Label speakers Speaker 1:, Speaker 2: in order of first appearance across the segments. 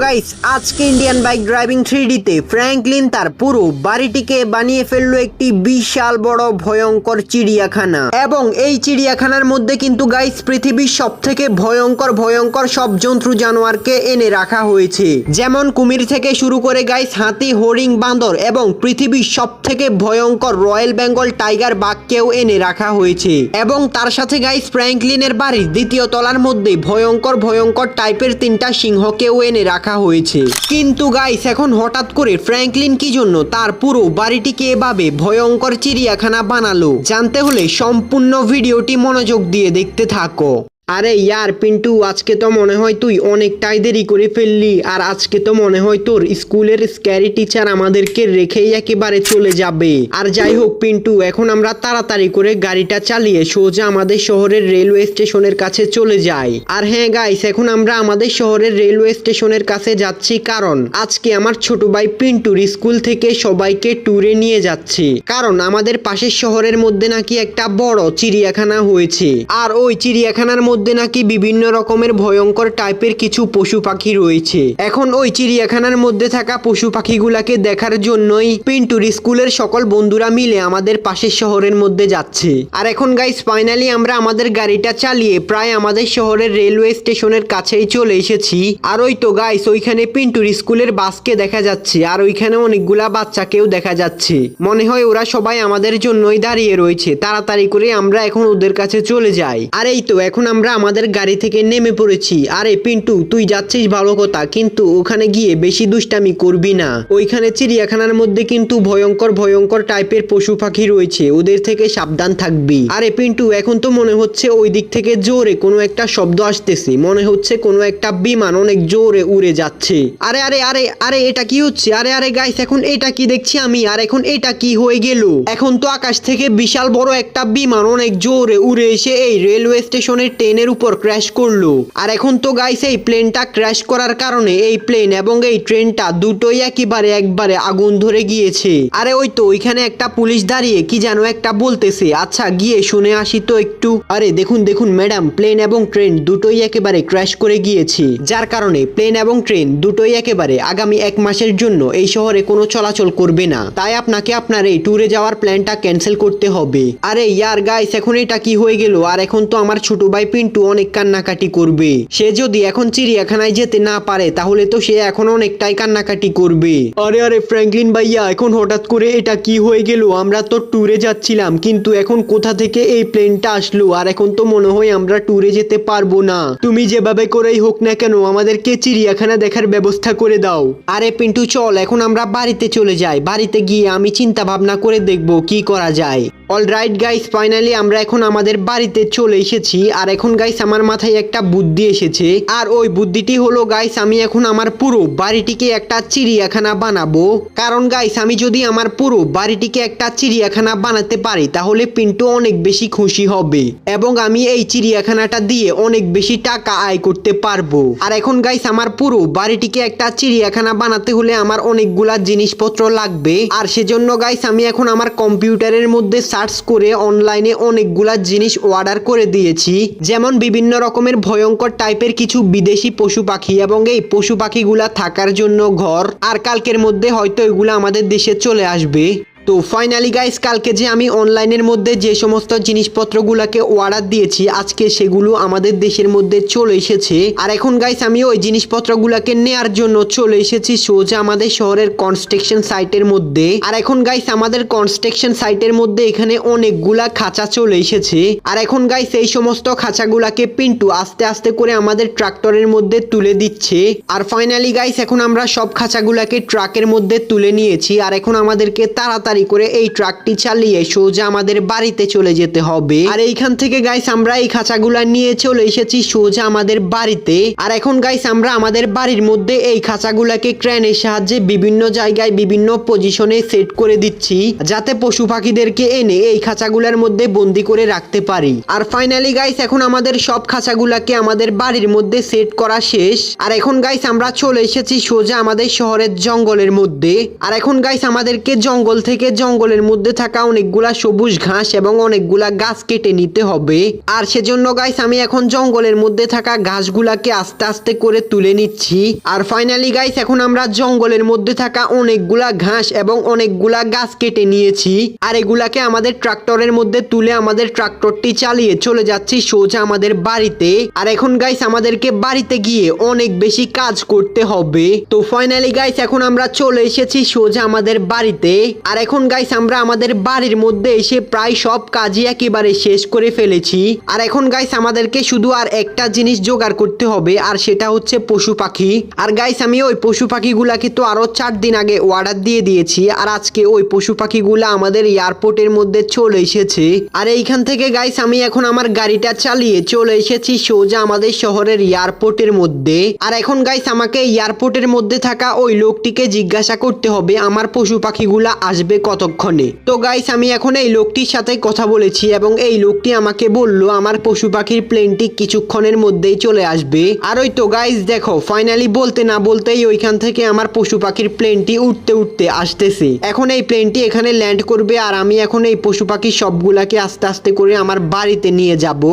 Speaker 1: Guys আজকে Indian bike driving 3D তে Franklin তার পুরো বাড়িটিকে বানিয়ে ফেললো একটি বিশাল বড় ভয়ঙ্কর চিড়িয়াখানা। এবং এই চিড়িয়াখানার মধ্যে কিন্তু গাইস পৃথিবীর সবথেকে ভয়ঙ্কর সব জন্তু জানোয়ারকে এনে রাখা হয়েছে, যেমন কুমির থেকে শুরু করে গাইস হাতি, হরিণ, বান্দর এবং পৃথিবীর সবথেকে ভয়ঙ্কর রয়্যাল বেঙ্গল টাইগার বাঘকেও এনে রাখা হয়েছে। এবং তার সাথে গাইস ফ্র্যাঙ্কলিনের বাড়ির দ্বিতীয় তলার মধ্যে ভয়ঙ্কর টাইপের 3টা সিংহকেও এনে রাখা হয়েছে। কিন্তু গাইস এখন হঠাৎ করে ফ্র্যাঙ্কলিন কি জন্য তার পুরো বাড়িটিকে এভাবে ভয়ঙ্কর চিড়িয়াখানা বানালো, জানতে হলে সম্পূর্ণ ভিডিওটি মনোযোগ দিয়ে দেখতে থাকো। আরে ইয়ার পিন্টু, আজকে তো মনে হয় তুই অনেকটাই দেরি করে ফেললি, আর আজকে তো মনে হয় তোর স্কুলের স্ক্যারি টিচার আমাদেরকে রেখেই একেবারে চলে যাবে। আর যাই হোক পিন্টু, এখন আমরা তাড়াতাড়ি করে গাড়িটা চালিয়ে সোজা আমাদের শহরের রেলওয়ে স্টেশনের কাছে চলে যাই। আর হ্যাঁ গাইস, এখন আমরা আমাদের শহরের রেলওয়ে স্টেশনের কাছে যাচ্ছি কারণ আজকে আমার ছোট ভাই পিন্টুর স্কুল থেকে সবাইকে ট্যুরে নিয়ে যাচ্ছে, কারণ আমাদের পাশের শহরের মধ্যে নাকি একটা বড় চিড়িয়াখানা হয়েছে। আর ওই চিড়িয়াখানার মধ্যে নাকি বিভিন্ন রকমের ভয়ঙ্কর টাইপের কিছু পশু পাখি রয়েছে। এখন ওই চিড়িয়াখানার মধ্যে থাকা পশু পাখিগুলাকে দেখার জন্যই পিন্টুর স্কুলের সকল বন্ধুরা মিলে আমাদের পাশের শহরের মধ্যে যাচ্ছে। আর এখন গাইস ফাইনালি আমরা আমাদের গাড়িটা চালিয়ে প্রায় আমাদের শহরের রেলওয়ে স্টেশনের কাছেই চলে এসেছি। আর ওই তো গাইস ওইখানে পিন্টুর স্কুলের বাসকে দেখা যাচ্ছে, আর ওইখানে অনেকগুলা বাচ্চাকেও দেখা যাচ্ছে। মনে হয় ওরা সবাই আমাদের জন্যই দাঁড়িয়ে রয়েছে। তাড়াতাড়ি করে আমরা এখন ওদের কাছে চলে যাই। আর এই তো এখন আমরা আমাদের গাড়ি থেকে নেমে পড়েছি। আরে পিন্টু, তুই যাচ্ছিস ভালো কথা, কিন্তু ওখানে গিয়ে বেশি দুষ্টামি করবি না। ওইখানে চিড়িয়াখানার মধ্যে কিন্তু ভয়ঙ্কর টাইপের পশু পাখি রয়েছে, ওদের থেকে সাবধান থাকবি। আরে পিন্টু, এখন তো মনে হচ্ছে ওই দিক থেকে জোরে কোনো একটা শব্দ আসতেছে, মনে হচ্ছে কোনো একটা বিমান অনেক জোরে উড়ে যাচ্ছে। আরে আরে আরে আরে এটা কি হচ্ছে? আরে আরে গাইস, এখন এটা কি দেখছি আমি? আর এখন এটা কি হয়ে গেল? এখন তো আকাশ থেকে বিশাল বড় একটা বিমান অনেক জোরে উড়ে এসে এই রেলওয়ে স্টেশনের ট্রেনের উপর ক্র্যাশ করলো। আর এখন তো গাইস এই প্লেনটা ক্র্যাশ করার কারণে এই প্লেন এবং এই ট্রেনটা দুটোই একবারে আগুন ধরে গিয়েছে। আরে ওই তো ওইখানে একটা পুলিশ দাঁড়িয়ে কি যেন একটা বলতেছে, আচ্ছা গিয়ে শুনে আসি তো একটু। আরে দেখুন ম্যাডাম, প্লেন এবং ট্রেন দুটোই একেবারে ক্র্যাশ করে গিয়েছে, যার কারণে প্লেন এবং ট্রেন দুটোই একেবারে আগামী 1 মাসের জন্য এই শহরে কোনো চলাচল করবে না। তাই আপনাকে আপনার এই ট্যুরে যাওয়ার প্ল্যানটা ক্যান্সেল করতে হবে। আরে ইয়ার গাইস, এখন এটা কি হয়ে গেল? আর এখন তো আমার ছোট ভাই পিন্টু অনেক কান্নাকাটি করবে। সে যদি এখন চিড়িয়াখানায় যেতে না পারে তাহলে তো সে এখন অনেকটাই কান্নাকাটি করবে। আরে আরে ফ্র্যাঙ্কলিন ভাইয়া, এখন হঠাৎ করে এটা কি হয়ে গেল? আমরা তো ট্যুরে যাচ্ছিলাম, কিন্তু এখন কোথা থেকে এই প্লেনটা আসলো? আর এখন তো মনে হয় আমরা ট্যুরে যেতে পারবো না। তুমি যেভাবে করেই হোক না কেন আমাদেরকে চিড়িয়াখানা দেখার ব্যবস্থা করে দাও। আরে পিন্টু চল, এখন আমরা বাড়িতে চলে যাই। বাড়িতে গিয়ে আমি চিন্তা ভাবনা করে দেখবো কি করা যায়। অলরাইট গাইস, ফাইনালি আমরা এখন আমাদের বাড়িতে চলে এসেছি। আর এখন গাইস আমার মাথায় একটা বুদ্ধি এসেছে, আর ওই বুদ্ধিটি হলো গাইস আমি এখন আমার পুরো বাড়িটিকে একটা চিড়িয়াখানা বানাবো। কারণ গাইস আমি যদি আমার পুরো বাড়িটিকে একটা চিড়িয়াখানা বানাতে পারি তাহলে পিন্টু অনেক বেশি খুশি হবে এবং আমি এই চিড়িয়াখানাটা দিয়ে অনেক বেশি টাকা আয় করতে পারবো। আর এখন গাইস আমার পুরো বাড়িটিকে একটা চিড়িয়াখানা বানাতে হলে আমার অনেকগুলা জিনিসপত্র লাগবে। আর সেজন্য গাইস আমি এখন আমার কম্পিউটারের মধ্যে সার্চ করে অনলাইনে অনেকগুলা জিনিস অর্ডার করে দিয়েছি, যেমন বিভিন্ন রকমের ভয়ঙ্কর টাইপের কিছু বিদেশি পশু পাখি এবং এই পশু পাখিগুলা থাকার জন্য ঘর। আর কালকের মধ্যে হয়তো এগুলো আমাদের দেশে চলে আসবে। তো ফাইনালি গাইস কালকে যে আমি অনলাইনের মধ্যে যে সমস্ত জিনিসপত্রগুলোকে অর্ডার দিয়েছি আজকে সেগুলো আমাদের দেশের মধ্যে চলে এসেছে। আর এখন গাইস আমি ওই জিনিসপত্রগুলোকে নেয়ার জন্য চলে এসেছি সোজা আমাদের শহরের কনস্ট্রাকশন সাইটের মধ্যে। আর এখন গাইস আমাদের কনস্ট্রাকশন সাইটের মধ্যে এখানে অনেকগুলা খাঁচা চলে এসেছে। আর এখন গাইস এই সমস্ত খাঁচাগুলাকে পিন্টু আস্তে আস্তে করে আমাদের ট্রাক্টরের মধ্যে তুলে দিচ্ছে। আর ফাইনালি গাইস এখন আমরা সব খাঁচাগুলাকে ট্রাকের মধ্যে তুলে নিয়েছি। আর এখন আমাদেরকে তাড়াতাড়ি করে এই ট্রাকটি চালিয়ে সোজা আমাদের বাড়িতে চলে যেতে হবে। আর এইখান থেকে গাইস আমরা এই খাঁচাগুলা নিয়ে চলে এসেছি সোজা আমাদের বাড়িতে। আর এখন গাইস আমরা আমাদের বাড়ির মধ্যে এই খাঁচাগুলাকে ক্রেনের সাহায্যে বিভিন্ন জায়গায় বিভিন্ন পজিশনে সেট করে দিচ্ছি, যাতে পশু পাখিদেরকে এনে এই খাঁচাগুলার মধ্যে বন্দি করে রাখতে পারি। আর ফাইনালি গাইস এখন আমাদের সব খাঁচাগুলাকে আমাদের বাড়ির মধ্যে সেট করা শেষ। আর এখন গাইস আমরা চলে এসেছি সোজা আমাদের শহরের জঙ্গলের মধ্যে। আর এখন গাইস আমাদেরকে জঙ্গল থেকে থেকে জঙ্গলের মধ্যে থাকা অনেকগুলা সবুজ ঘাস এবং অনেকগুলা গাছ কেটে নিতে হবে। আর সেজন্য গাইস আমি এখন জঙ্গলের মধ্যে থাকা ঘাসগুলাকে আস্তে আস্তে করে তুলে নিচ্ছি। আর ফাইনালি গাইস এখন আমরা জঙ্গলের মধ্যে থাকা অনেকগুলা ঘাস এবং অনেকগুলা গাছ কেটে নিয়েছি। আর এগুলাকে আমাদের ট্রাক্টরের মধ্যে তুলে আমাদের ট্রাক্টরটি চালিয়ে চলে যাচ্ছি সোজা আমাদের বাড়িতে। আর এখন গাইস আমাদেরকে বাড়িতে গিয়ে অনেক বেশি কাজ করতে হবে। তো ফাইনালি গাইস এখন আমরা চলে এসেছি সোজা আমাদের বাড়িতে। আর এখন গাইস আমরা আমাদের বাড়ির মধ্যে এসে প্রায় সব কাজই একেবারে শেষ করে ফেলেছি। আর এখন গাইস আমাদেরকে শুধু আর একটা জিনিস জোগাড় করতে হবে, আর সেটা হচ্ছে পশু পাখি। আর গাইস আমি ওই পশু পাখিগুলাকে তো আরো 4 দিন আগে অর্ডার দিয়ে দিয়েছি। আর আজকে ওই পশু পাখিগুলা আমাদের এয়ারপোর্টের মধ্যে চলে এসেছে। আর এইখান থেকে গাইস আমি এখন আমার গাড়িটা চালিয়ে চলে এসেছি সোজা আমাদের শহরের এয়ারপোর্টের মধ্যে। আর এখন গাইস আমাকে এয়ারপোর্টের মধ্যে থাকা ওই লোকটিকে জিজ্ঞাসা করতে হবে আমার পশু পাখিগুলা আসবে কতক্ষণে। তো গাইস আমি এখন এই লোকটির সাথে কথা বলেছি এবং এই লোকটি আমাকে বললো আমার পশু পাখির প্লেনটি কিছুক্ষণের মধ্যেই চলে আসবে। আর ওই তো গাইস দেখো ফাইনালি বলতে না বলতেই ওইখান থেকে আমার পশু পাখির প্লেনটি উঠতে উঠতে আসতেছে। এখন এই প্লেনটি এখানে ল্যান্ড করবে আর আমি এখন এই পশু পাখি সবগুলাকে আস্তে আস্তে করে আমার বাড়িতে নিয়ে যাব।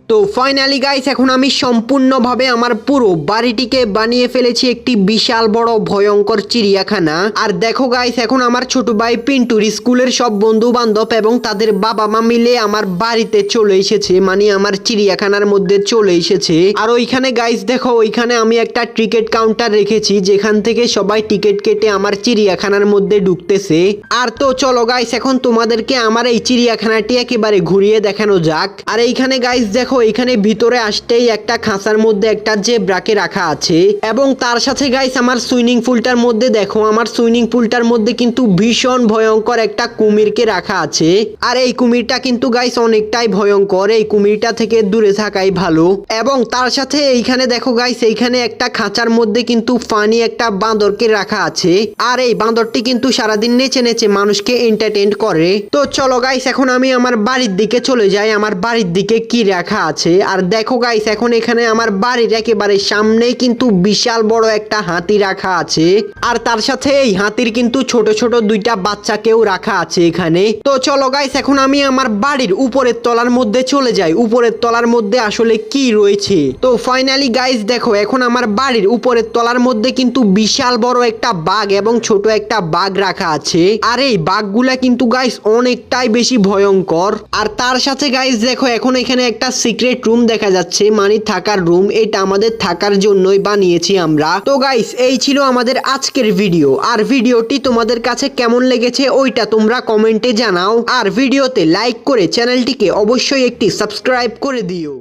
Speaker 1: তো ফাইনালি গাইস এখন আমি সম্পূর্ণভাবে আমার পুরো বাড়িটিকে বানিয়ে ফেলেছি একটি বিশাল বড় ভয়ঙ্কর চিড়িয়াখানা। আর দেখো গাইস এখন আমার ছোট ভাই পিন্টুর স্কুলের সব বন্ধু বান্ধব এবং তাদের বাবা মা মিলে আমার বাড়িতে চলে এসেছে, মানে আমার চিড়িয়াখানার মধ্যে চলে এসেছে। আর ওইখানে গাইস দেখো ওইখানে আমি একটা টিকিট কাউন্টার রেখেছি যেখান থেকে সবাই টিকিট কেটে আমার চিড়িয়াখানার মধ্যে ঢুকতেছে। আর তো চলো গাইস এখন তোমাদেরকে আমার এই চিড়িয়াখানাটি একেবারে ঘুরিয়ে দেখানো যাক। আর এইখানে গাইস দেখো এখানে ভিতরে আসতেই একটা খাঁচার মধ্যে একটা জেব্রাকে রাখা আছে এবং তার সাথে গাইস আমার সুইমিং পুলটার মধ্যে দেখো আমার সুইমিং পুলটার মধ্যে কিন্তু ভীষণ ভয়ঙ্কর একটা কুমিরকে রাখা আছে। আর এই কুমিরটা কিন্তু গাইস অনেকটাই ভয়ঙ্কর, এই কুমিরটা থেকে দূরে থাকাই ভালো। এবং তার সাথে এইখানে দেখো গাইস এইখানে একটা খাঁচার মধ্যে কিন্তু ফানি একটা বাঁদরকে রাখা আছে। আর এই বাঁদরটি কিন্তু সারাদিন নেচে নেচে মানুষকে এন্টারটেইন করে। তো চলো গাইস এখন আমি আমার বাড়ির দিকে চলে যাই, আমার বাড়ির দিকে কি রাখা আছে। আর দেখো গাইস এখন এখানে আমার বাড়ির একেবারে সামনেই কিন্তু বিশাল বড় একটা হাতি রাখা আছে। আর তার সাথে এই হাতির কিন্তু ছোট ছোট দুইটা বাচ্চাকেও রাখা আছে এখানে। তো চলো গাইস এখন আমি আমার বাড়ির উপরের তলার মধ্যে চলে যাই, উপরের তলার মধ্যে আসলে কি রয়েছে। তো ফাইনালি গাইস দেখো এখন আমার বাড়ির উপরের তলার মধ্যে কিন্তু বিশাল বড় একটা বাঘ এবং ছোট একটা বাঘ রাখা আছে। আর এই বাঘগুলা কিন্তু গাইস অনেকটাই বেশি ভয়ঙ্কর। আর তার সাথে গাইস দেখো এখন এখানে একটা সিক্রেট রুম দেখা যাচ্ছে, মানে থাকার রুম। এটা আমাদের থাকার জন্যই বানিয়েছি আমরা। তো গাইস এই ছিল আমাদের আজকের ভিডিও। আর ভিডিওটি তোমাদের কাছে কেমন লেগেছে ওইটা তোমরা কমেন্টে জানাও। আর ভিডিওতে লাইক করে চ্যানেলটিকে অবশ্যই একটি সাবস্ক্রাইব করে দিও।